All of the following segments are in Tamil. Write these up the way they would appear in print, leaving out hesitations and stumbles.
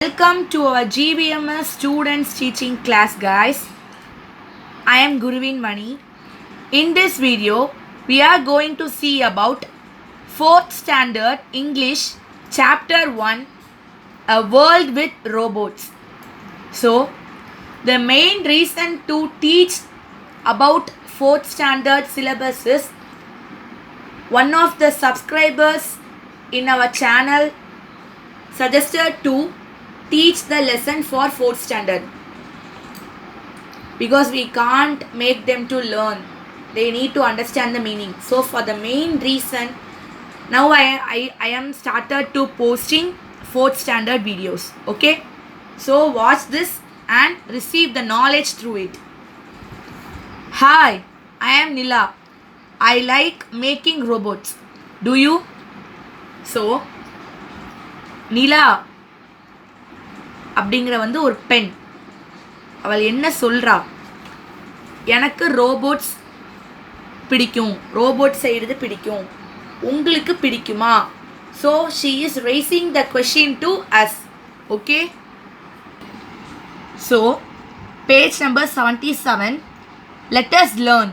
Welcome to our GBMS students teaching class, guys. I am Guruvin Mani. In this video, we are going to see about 4th standard English chapter 1, A World with Robots. So, the main reason to teach about 4th standard syllabus is one of the subscribers in our channel suggested to teach the lesson for 4th standard because we can't make them to learn. They need to understand the meaning. So for the main reason, now I am started to posting 4th standard videos. Okay, so watch this and receive the knowledge through it. Hi, I am Nila. I like making robots. Do you? So Nila அப்படிங்கிற ஒரு பெண், அவள் என்ன சொல்கிறா, எனக்கு ரோபோட்ஸ் பிடிக்கும், ரோபோட் செய்கிறது பிடிக்கும், உங்களுக்கு பிடிக்குமா? So she is racing the question to us. Okay, so page number 77. Let us learn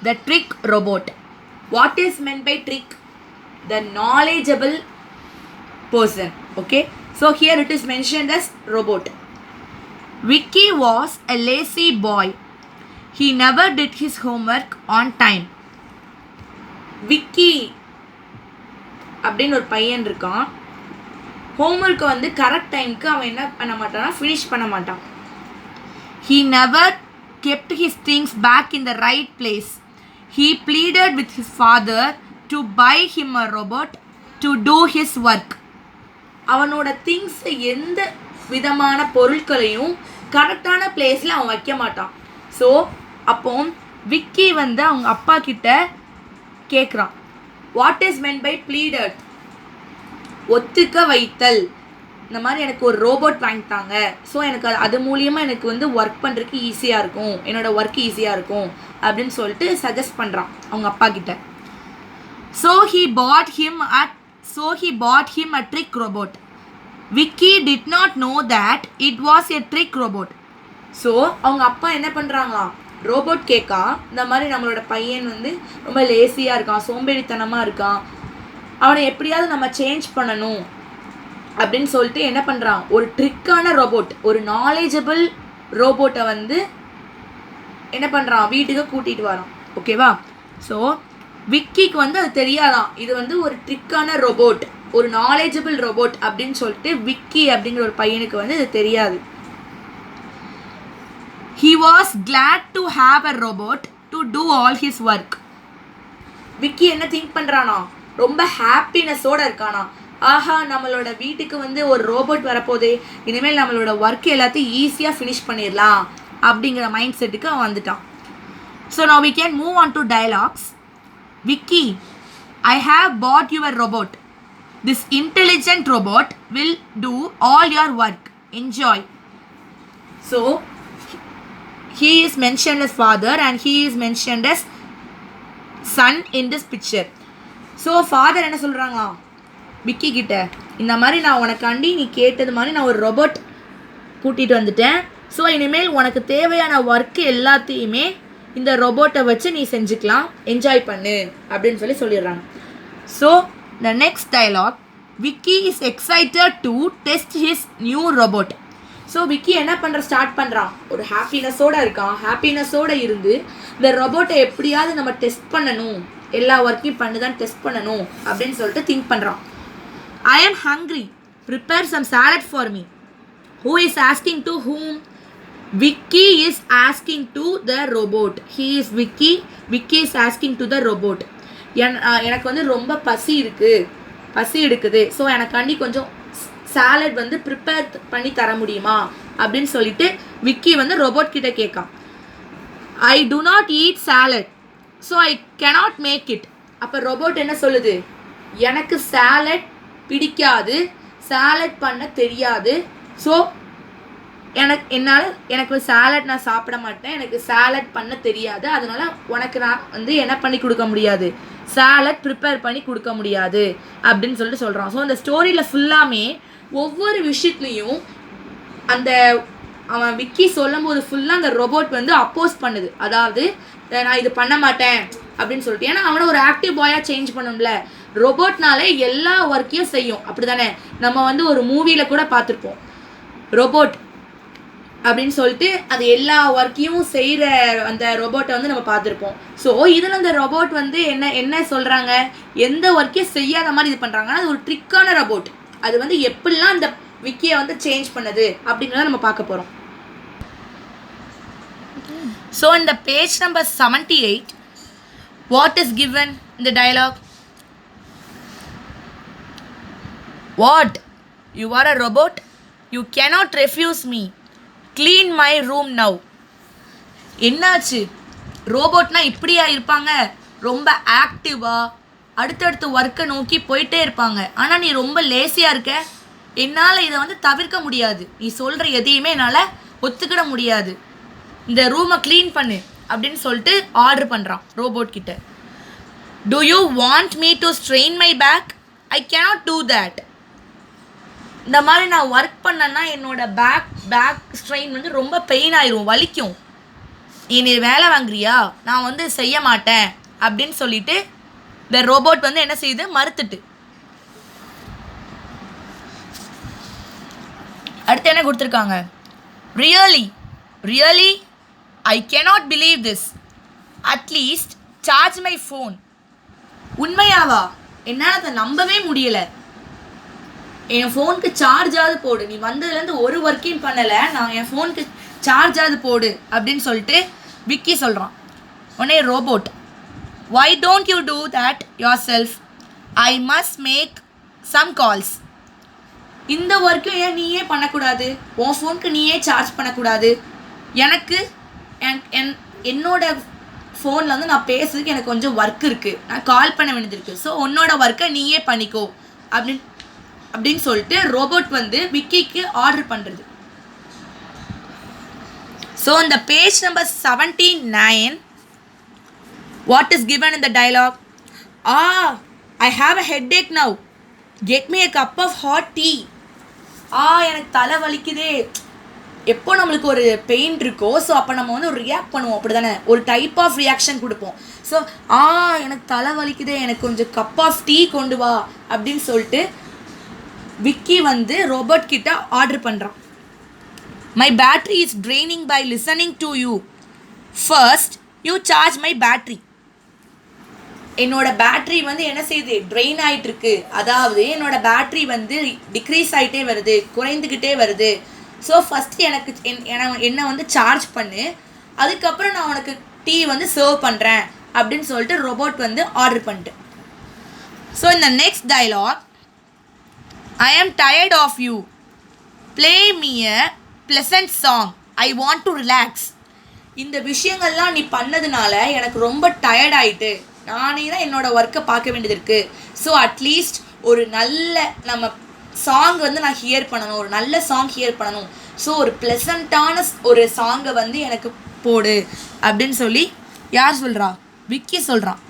the trick robot. What is meant by trick? The knowledgeable person. Okay, so here it is mentioned as robot. Vicky was a lazy boy. He never did his homework on time. Vicky அப்படின்னு ஒரு பையன் இருக்கான். ஹோம்ஒர்க்கை கரெக்ட் டைமுக்கு அவன் என்ன பண்ண மாட்டான்னா ஃபினிஷ் பண்ண மாட்டான். He never kept his things back in the right place. He pleaded with his father to buy him a robot to do his work. அவனோட திங்ஸ் எந்த விதமான பொருட்களையும் கரெக்டான பிளேஸில் அவன் வைக்க மாட்டான். ஸோ அப்போ விக்கி அவங்க அப்பா கிட்ட கேட்குறான். What is meant by pleaded? ஒத்துக்க வைத்தல். இந்த மாதிரி எனக்கு ஒரு ரோபோட் வாங்கிட்டாங்க, ஸோ எனக்கு அது மூலியமாக எனக்கு ஒர்க் பண்ணுறதுக்கு ஈஸியாக இருக்கும், என்னோடய ஒர்க் ஈஸியாக இருக்கும் அப்படின்னு சொல்லிட்டு சஜஸ்ட் பண்ணுறான் அவங்க அப்பா கிட்ட. So he bought him a trick robot. Vicky did not know that it was a trick robot. So அவங்க அப்பா என்ன பண்ணுறாங்களா, ரோபோட் கேட்கா, இந்த மாதிரி நம்மளோட பையன் ரொம்ப லேசியாக இருக்கான், சோம்பேறித்தனமாக இருக்கான், அவனை எப்படியாவது நம்ம சேஞ்ச் பண்ணணும் அப்படின்னு சொல்லிட்டு என்ன பண்ணுறான், ஒரு ட்ரிக்கான ரோபோட், ஒரு நாலேஜபிள் ரோபோட்டை என்ன பண்ணுறான், வீட்டுக்கு கூட்டிகிட்டு வரான். ஓகேவா? ஸோ விக்கிக்கு அது தெரியாதான், இது ஒரு ட்ரிக்கான ரோபோட், ஒரு நாலேஜபிள் ரோபோட் அப்படின்னு சொல்லிட்டு விக்கி அப்படிங்கிற ஒரு பையனுக்கு இது தெரியாது. He was glad to have a robot to do all his work. Vicky என்ன திங்க் பண்ணுறானா, ரொம்ப ஹாப்பினஸோடு இருக்கானா, ஆஹா நம்மளோட வீட்டுக்கு ஒரு ரோபோட் வரப்போதே, இனிமேல் நம்மளோட ஒர்க் எல்லாத்தையும் ஈஸியாக ஃபினிஷ் பண்ணிடலாம் அப்படிங்கிற மைண்ட் செட்டுக்கு அவன் வந்துட்டான். So now we can move on to dialogues. Vicky, I have bought you a robot. This intelligent robot will do all your work. Enjoy. So he is mentioned as father and he is mentioned as son in this picture. So father என்ன சொல்கிறாங்களா விக்கி கிட்ட, இந்த மாதிரி நான் உனக்காண்டி நீ கேட்டது மாதிரி நான் ஒரு ரோபோட் கூட்டிகிட்டு வந்துட்டேன், ஸோ இனிமேல் உனக்கு தேவையான ஒர்க்கு எல்லாத்தையுமே இந்த ரோபோட்டை வச்சு நீ செஞ்சுக்கலாம், என்ஜாய் பண்ணு அப்படின்னு சொல்லிடுறாங்க. So the next dialogue, Vicky is excited to test his new robot. So Vicky என்ன ஸ்டார்ட் பண்ணுறான், ஒரு ஹாப்பினஸோடு இருக்கான், ஹாப்பினஸோடு இருந்து இந்த ரோபோட்டை எப்படியாவது நம்ம டெஸ்ட் பண்ணணும், எல்லா ஒர்க்கையும் தான் டெஸ்ட் பண்ணணும் அப்படின்னு சொல்லிட்டு திங்க் பண்ணுறான். I am hungry. Prepare some salad for me. Who is asking to whom? Vicky is asking to the robot. He is Vicky. Vicky is asking to the robot. எனக்கு ரொம்ப பசி எடுக்குது, ஸோ எனக்காண்டி கொஞ்சம் சாலட் ப்ரிப்பேர் பண்ணி தர முடியுமா அப்படின்னு சொல்லிட்டு விக்கி ரோபோட் கிட்ட கேட்கான். I do not eat salad, so I cannot make it. அப்போ ரோபோட் என்ன சொல்லுது, எனக்கு சாலட் பிடிக்காது, சாலட் பண்ண தெரியாது, ஸோ எனக்கு சாலட் நான் சாப்பிட மாட்டேன், எனக்கு சாலட் பண்ண தெரியாது, அதனால உனக்கு நான் என்ன பண்ணி கொடுக்க முடியாது, சாலட் ப்ரிப்பேர் பண்ணி கொடுக்க முடியாது அப்படின்னு சொல்லிட்டு சொல்கிறான். ஸோ அந்த ஸ்டோரியில் ஃபுல்லாமே ஒவ்வொரு விஷயத்துலையும் அந்த அவன் விக்கி சொல்லும் போது ஃபுல்லாக அந்த ரோபோட் வந்து அப்போஸ் பண்ணுது. அதாவது நான் இது பண்ண மாட்டேன் அப்படின்னு சொல்லிட்டு. ஏன்னா அவனை ஒரு ஆக்டிவ் பாயாக சேஞ்ச் பண்ணணும்ல. ரோபோட்னாலே எல்லா ஒர்க்கையும் செய்யும், அப்படி தானே? நம்ம வந்து ஒரு மூவியில் கூட பார்த்துருப்போம், ரோபோட் அப்படின்னு சொல்லிட்டு அது எல்லா ஒர்க்கையும் செய்கிற அந்த ரோபோட்டை வந்து நம்ம பார்த்துருப்போம். ஸோ இதில் அந்த ரோபோட் வந்து என்ன சொல்கிறாங்க, எந்த ஒர்க்கையும் செய்யாத மாதிரி இது பண்ணுறாங்கன்னா அது ஒரு ட்ரிக்கான ரோபோட். அது வந்து எப்படிலாம் அந்த விக்கியை வந்து சேஞ்ச் பண்ணுது அப்படிங்கிறத நம்ம பார்க்க போகிறோம். ஸோ இந்த page number 78, what is given இந்த dialogue? What, you are a robot, you cannot refuse me, clean my room now. என்னாச்சு? ரோபோட்னா இப்படியா இருப்பாங்க? ரொம்ப ஆக்டிவாக அடுத்தடுத்த ஒர்க்கை நோக்கி போயிட்டே இருப்பாங்க. ஆனால் நீ ரொம்ப லேசியாக இருக்க. என்னால் இதை வந்து தவிர்க்க முடியாது. நீ சொல்கிற எதையுமே என்னால் ஒத்துக்கிட முடியாது. இந்த ரூமை க்ளீன் பண்ணு அப்படின்னு சொல்லிட்டு ஆர்டர் பண்ணுறான் ரோபோட் கிட்ட. Do you want me to strain my back? I cannot do that. இந்த மாதிரி நான் ஒர்க் பண்ணேன்னா என்னோட பேக் ஸ்ட்ரெயின் வந்து ரொம்ப பெயின் ஆயிரும், வலிக்கும். நீ வேலை வாங்குறியா? நான் வந்து செய்ய மாட்டேன் அப்படின்னு சொல்லிட்டு இந்த ரோபோட் வந்து என்ன செய்யுது, மறுத்துட்டு. அடுத்து என்ன கொடுத்துருக்காங்க? Really I cannot believe this, at least charge my phone. உண்மையாவா? என்னால் அதை நம்பவே முடியலை. என் ஃபோனுக்கு சார்ஜாவது போடு. நீ வந்ததுலேருந்து ஒரு ஒர்க்கையும் பண்ணலை, நான் என் ஃபோனுக்கு சார்ஜாவது போடு அப்படின்னு சொல்லிட்டு விக்கி சொல்கிறான். உடனே robot, why don't you do that yourself? I must make some calls. இந்த ஒர்க்கும் ஏன் நீயே பண்ணக்கூடாது? உன் ஃபோனுக்கு நீயே சார்ஜ் பண்ணக்கூடாது? எனக்கு என்னோட ஃபோனில் வந்து நான் பேசுறதுக்கு எனக்கு கொஞ்சம் ஒர்க் இருக்குது, நான் கால் பண்ண வேண்டியது இருக்குது. ஸோ உன்னோட ஒர்க்கை நீயே பண்ணிக்கோ அப்படின்னு சொல்லிட்டு ரோபோட் வந்து விக்கிக்கு ஆர்டர் பண்ணுறது. ஸோ இந்த page number 79, what is given in the dialogue? I have a headache now, get me a cup of hot tea. எனக்கு தலை வலிக்குதே. எப்போ நம்மளுக்கு ஒரு பெயின் இருக்கோ, ஸோ அப்போ நம்ம வந்து ஒரு ரியாக்ட் பண்ணுவோம், அப்படி தானே? ஒரு டைப் ஆஃப் ரியாக்ஷன் கொடுப்போம். ஸோ எனக்கு தலை வலிக்குதே, எனக்கு கொஞ்சம் கப் ஆஃப் டீ கொண்டு வா அப்படின்னு சொல்லிட்டு விக்கி வந்து ரோபோட் கிட்ட ஆர்டர் பண்ணுறான். My battery is draining by listening to you, first you charge my battery. என்னோட பேட்ரி வந்து என்ன செய்யுது, ட்ரெயின் ஆகிட்டுருக்கு. அதாவது என்னோட பேட்ரி வந்து டிக்ரீஸ் ஆகிட்டே வருது, குறைந்துக்கிட்டே வருது. ஸோ ஃபஸ்ட்டு எனக்கு என்னை வந்து சார்ஜ் பண்ணு, அதுக்கப்புறம் நான் உனக்கு டீ வந்து சர்வ் பண்ணுறேன் அப்படின்னு சொல்லிட்டு ரோபோட் வந்து ஆர்டர் பண்ணிட்டு. ஸோ இந்த next dialogue, I am tired of you, play me a pleasant song, I want to relax. இந்த விஷயங்கள்லாம் நீ பண்ணதுனால எனக்கு ரொம்ப டயர்ட் ஆகிட்டு, நானே தான் என்னோடய ஒர்க்கை பார்க்க வேண்டியது இருக்குது. ஸோ அட்லீஸ்ட் ஒரு நல்ல நம்ம சாங் வந்து நான் ஹியர் பண்ணணும், ஒரு நல்ல சாங் ஹியர் பண்ணணும். ஸோ ஒரு ப்ளசண்ட்டான ஒரு சாங்கை வந்து எனக்கு போடு அப்படின்னு சொல்லி யார் சொல்கிறா? விக்கி சொல்கிறான்.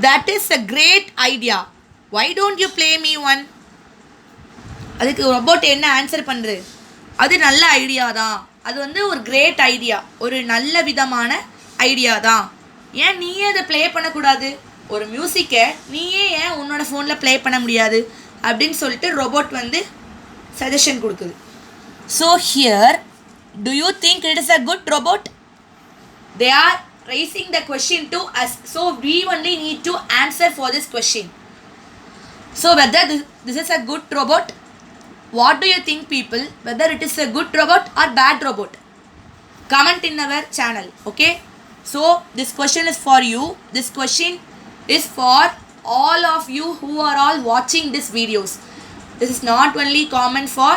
That is a great idea, why don't you play me one? அதுக்கு ரோபோட் என்ன ஆன்சர் பண்ணுறது? அது நல்ல ஐடியா தான், அது வந்து ஒரு கிரேட் ஐடியா, ஒரு நல்ல விதமான ஐடியா தான். ஏன் நீயே அதை ப்ளே பண்ணக்கூடாது? ஒரு மியூசிக்கை நீயே ஏன் உன்னோட ஃபோனில் ப்ளே பண்ண முடியாது அப்படின்னு சொல்லிட்டு ரோபோட் வந்து சஜஷன் கொடுக்குது. So here, to you think it is a good robot? They are raising the question to us, so we only need to answer for this question. So whether this is a good robot, what do you think people, whether it is a good robot or bad robot? Comment in our channel, okay? So this question is for you, this question is for all of you who are all watching this videos. This is not only comment for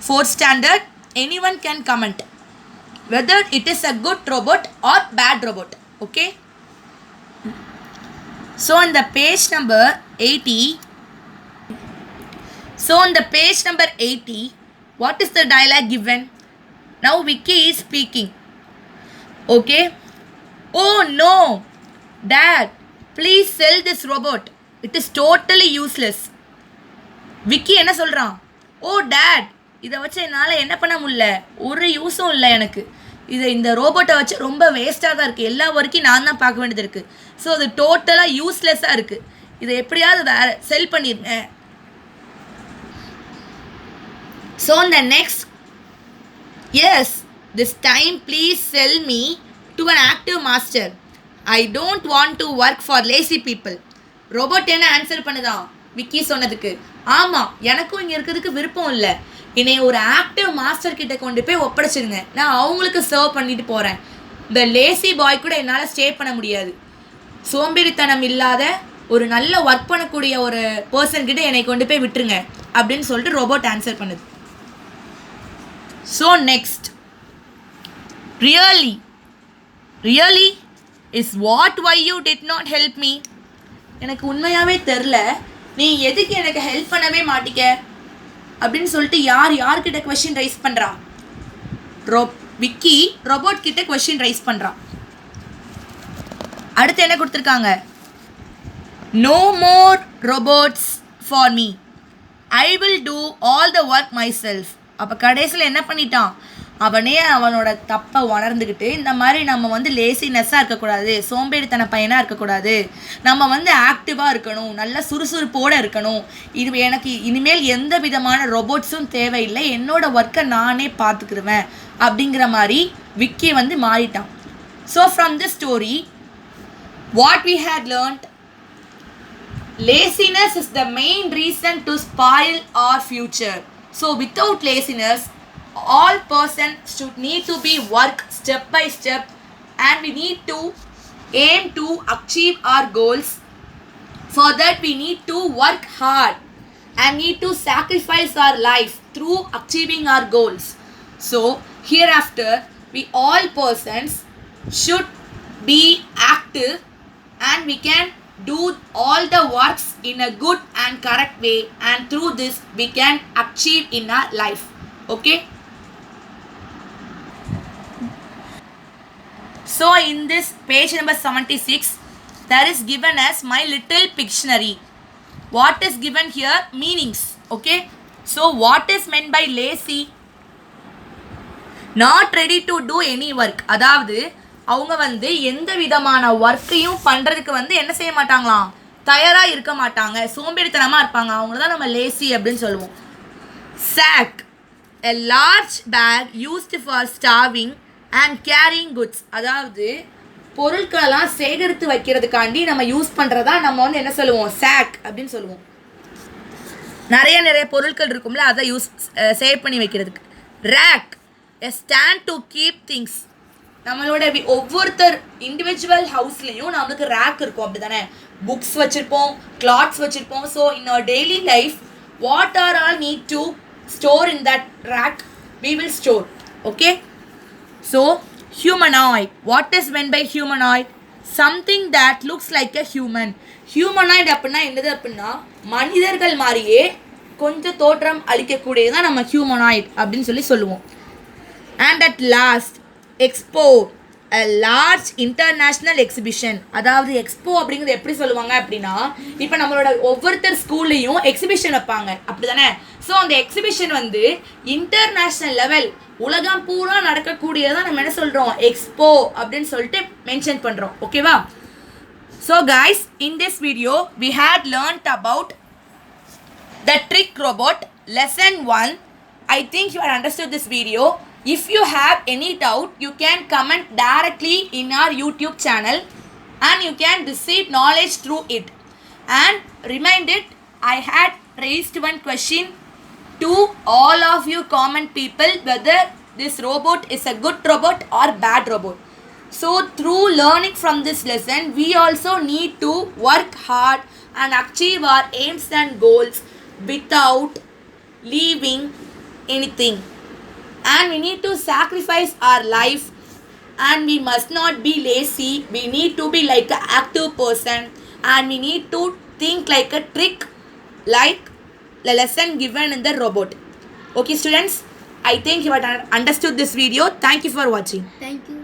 4th standard, anyone can comment whether it is a good robot or bad robot, okay? So on the page number 80, what is the dialogue given? Now Vicky is speaking, okay? Oh no, Dad, please sell this robot, it is totally useless. Vicky என்ன சொல்கிறான், ஓ டேட், இதை வச்சு என்னால் என்ன பண்ண முடியல, ஒரு யூஸும் இல்லை எனக்கு, இந்த ரோபோட்டை வச்சு ரொம்ப வேஸ்ட்டாக தான் இருக்குது, எல்லா ஒர்க்கையும் நான் தான் பார்க்க வேண்டியது இருக்குது, ஸோ அது டோட்டலாக யூஸ்லெஸ்ஸாக இருக்குது, இதை எப்படியாவது வேறு செல் பண்ணிருங்க. ஸோ இந்த next, yes this time please sell me to an active master, I don't want to work for lazy people. Robot என்ன ஆன்சர் பண்ணுதான் விக்கி சொன்னதுக்கு, ஆமாம் எனக்கும் இங்கே இருக்கிறதுக்கு விருப்பம் இல்லை, என்னை ஒரு ஆக்டிவ் மாஸ்டர் கிட்ட கொண்டு போய் ஒப்படைச்சிருங்க, நான் அவங்களுக்கு சர்வ் பண்ணிட்டு போகிறேன், இந்த லேசி பாய் கூட என்னால் ஸ்டே பண்ண முடியாது, சோம்பேறித்தனம் இல்லாத ஒரு நல்ல ஒர்க் பண்ணக்கூடிய ஒரு பர்சன் கிட்ட என்னை கொண்டு போய் விட்டுருங்க அப்படின்னு சொல்லிட்டு ரோபோட் ஆன்சர் பண்ணுது. So next, really really is what why you did not help me. எனக்கு உண்மையாகவே தெரில, நீ எதுக்கு எனக்கு ஹெல்ப் பண்ணவே மாட்டிக்க அப்படின்னு சொல்லிட்டு யார்கிட்ட கொஸ்டின் ரைஸ் பண்ணுறா, விக்கி ரோபோட் கிட்ட கொஸ்டின் ரைஸ் பண்ணுறான். அடுத்து என்ன கொடுத்துருக்காங்க, no more robots for me, I will do all the work myself. அப்போ கடைசியில் என்ன பண்ணிட்டான், அவனே அவனோட தப்பை உணர்ந்துக்கிட்டு, இந்த மாதிரி நம்ம வந்து லேசினஸ்ஸாக இருக்கக்கூடாது, சோம்பேறித்தன பையனாக இருக்கக்கூடாது, நம்ம வந்து ஆக்டிவாக இருக்கணும், நல்ல சுறுசுறுப்போடு இருக்கணும், இது எனக்கு இனிமேல் எந்த விதமான ரோபோட்ஸும் தேவையில்லை, என்னோட ஒர்க்கை நானே பார்த்துக்கிடுவேன் அப்படிங்கிற மாதிரி விக்கி வந்து மாறிட்டான். So from this story what we had learnt, laziness is the main reason to spoil our future. So without laziness, all person should need to be work step by step, and we need to aim to achieve our goals. For that we need to work hard and need to sacrifice our life through achieving our goals. So hereafter we all persons should be active, and we can do all the works in a good and correct way, and through this we can achieve in our life. Okay, so in this page number 76 there is given as my little Pictionary. What is given here, meanings. Okay, so what is meant by lazy, not ready to do any work, அதாவது அவங்க வந்து எந்த விதமான ஒர்க்கையும் பண்ணுறதுக்கு வந்து என்ன செய்ய மாட்டாங்களாம், தயாராக இருக்க மாட்டாங்க, சோம்பேறித்தனமாக இருப்பாங்க, அவங்க தான் நம்ம லேசி அப்படின்னு சொல்லுவோம். sack, a large bag used for starving and carrying goods, அதாவது பொருட்களெல்லாம் சேகரித்து வைக்கிறதுக்காண்டி நம்ம யூஸ் பண்ணுறதா நம்ம வந்து என்ன சொல்லுவோம், sack அப்படின்னு சொல்லுவோம். நிறைய பொருட்கள் இருக்கும்ல, அதை சேவ் பண்ணி வைக்கிறதுக்கு. rack, a stand to keep things, நம்மளோட ஒவ்வொருத்தர் இண்டிவிஜுவல் ஹவுஸ்லேயும் நம்மளுக்கு ரேக் இருக்கும், அப்படி தானே, புக்ஸ் வச்சுருப்போம், கிளாத்ஸ் வச்சுருப்போம். So in our daily life what are all need to store in that rack, we will store. Okay, so humanoid, what is meant by humanoid, something that looks like a human. humanoid அப்படின்னா என்னது அப்படின்னா, மனிதர்கள் மாதிரியே கொஞ்சம் தோற்றம் அளிக்கக்கூடியதான் நம்ம humanoid அப்படின்னு சொல்லுவோம். and at last expo, a large international exhibition, அதாவது எக்ஸ்போ அப்படிங்கிறது எப்படி சொல்லுவாங்க அப்படின்னா, இப்போ நம்மளோட ஒவ்வொருத்தர் ஸ்கூல்லையும் எக்ஸிபிஷன் வைப்பாங்க, அப்படி தானே. ஸோ அந்த எக்ஸிபிஷன் வந்து இன்டர்நேஷ்னல் லெவல், உலகம் பூரா நடக்கக்கூடியதான் நம்ம என்ன சொல்கிறோம், எக்ஸ்போ அப்படின்னு சொல்லிட்டு மென்ஷன் பண்ணுறோம். ஓகேவா? So guys, in this video we had learnt about the trick robot lesson 1. I think you have understood this video. If you have any doubt, you can comment directly in our YouTube channel, and you can receive knowledge through it. And remind it, I had raised one question to all of you comment people, whether this robot is a good robot or bad robot. So through learning from this lesson, we also need to work hard and achieve our aims and goals without leaving anything. And we need to sacrifice our life, and we must not be lazy. We need to be like an active person, and we need to think like a trick, like the lesson given in the robot. Okay students, I think you have understood this video. Thank you for watching. Thank you.